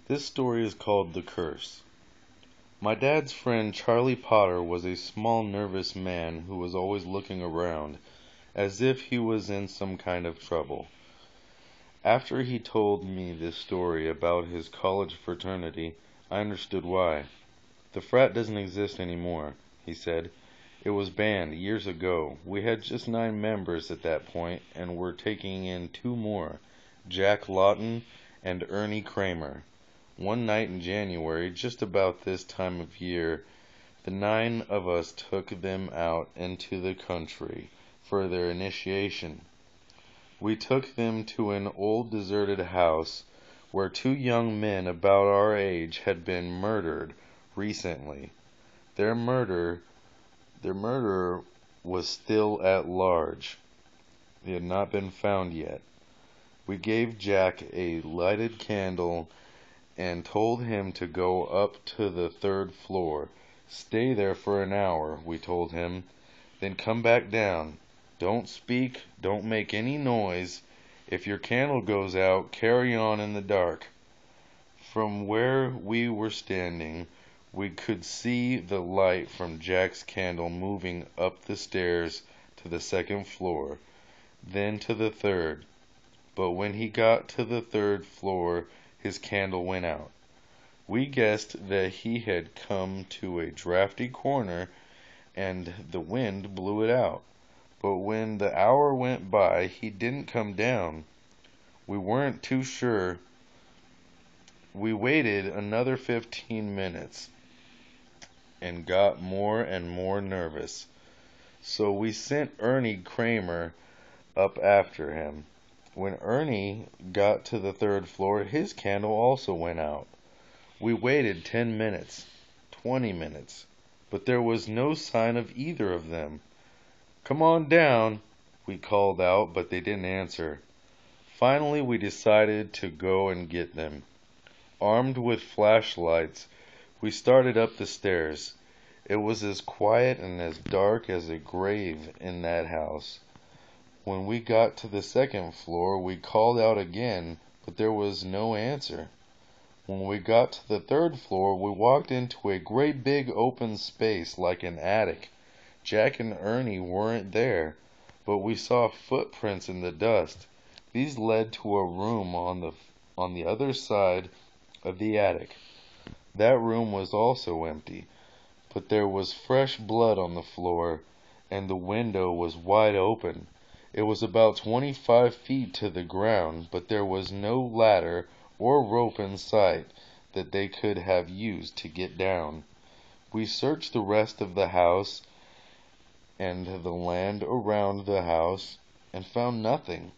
This story is called The Curse. My dad's friend Charlie Potter was a small, nervous man who was always looking around, as if he was in some kind of trouble. After he told me this story about his college fraternity, I understood why. "The frat doesn't exist anymore," he said. "It was banned years ago. We had just 9 members at that point, and were taking in 2 more, Jack Lawton and Ernie Kramer. One night in January, just about this time of year, the 9 of us took them out into the country for their initiation. We took them to an old deserted house where 2 young men about our age had been murdered recently. Their murderer was still at large. He had not been found yet. We gave Jack a lighted candle and told him to go up to the 3rd floor. Stay there for an hour, we told him, then come back down. Don't speak, don't make any noise. If your candle goes out, carry on in the dark." From where we were standing, we could see the light from Jack's candle moving up the stairs to the 2nd floor, then to the 3rd. But when he got to the 3rd floor, his candle went out. We guessed that he had come to a drafty corner and the wind blew it out. But when the hour went by, he didn't come down. We weren't too sure. We waited another 15 minutes and got more and more nervous. So we sent Ernie Kramer up after him. When Ernie got to the 3rd floor, his candle also went out. We waited 10 minutes, 20 minutes, but there was no sign of either of them. "Come on down," we called out, but they didn't answer. Finally, we decided to go and get them. Armed with flashlights, we started up the stairs. It was as quiet and as dark as a grave in that house. When we got to the 2nd floor, we called out again, but there was no answer. When we got to the 3rd floor, we walked into a great big open space like an attic. Jack and Ernie weren't there, but we saw footprints in the dust. These led to a room on the other side of the attic. That room was also empty, but there was fresh blood on the floor, and the window was wide open. It was about 25 feet to the ground, but there was no ladder or rope in sight that they could have used to get down. We searched the rest of the house and the land around the house and found nothing.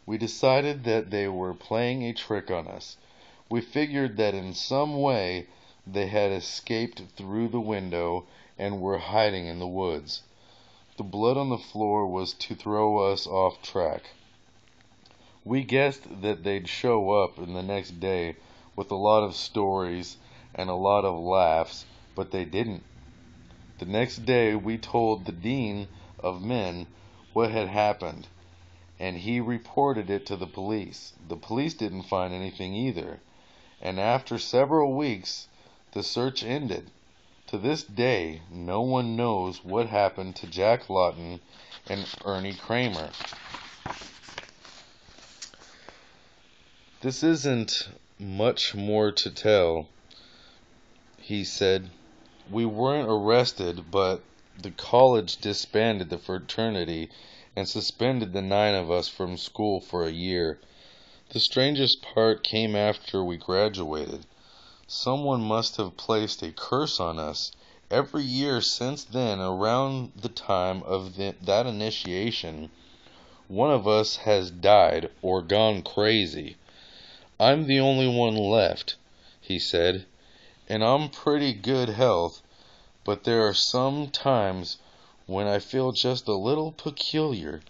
We decided that they were playing a trick on us. We figured that in some way they had escaped through the window and were hiding in the woods. The blood on the floor was to throw us off track. We guessed that they'd show up the next day with a lot of stories and a lot of laughs, but they didn't. The next day we told the dean of men what had happened, and he reported it to the police. The police didn't find anything either, and after several weeks the search ended. To this day, no one knows what happened to Jack Lawton and Ernie Kramer. "This isn't much more to tell," he said. "We weren't arrested, but the college disbanded the fraternity and suspended the 9 of us from school for a year. The strangest part came after we graduated. Someone must have placed a curse on us. Every year since then, around the time of that initiation, one of us has died or gone crazy. I'm the only one left," he said, "and I'm pretty good health, but there are some times when I feel just a little peculiar.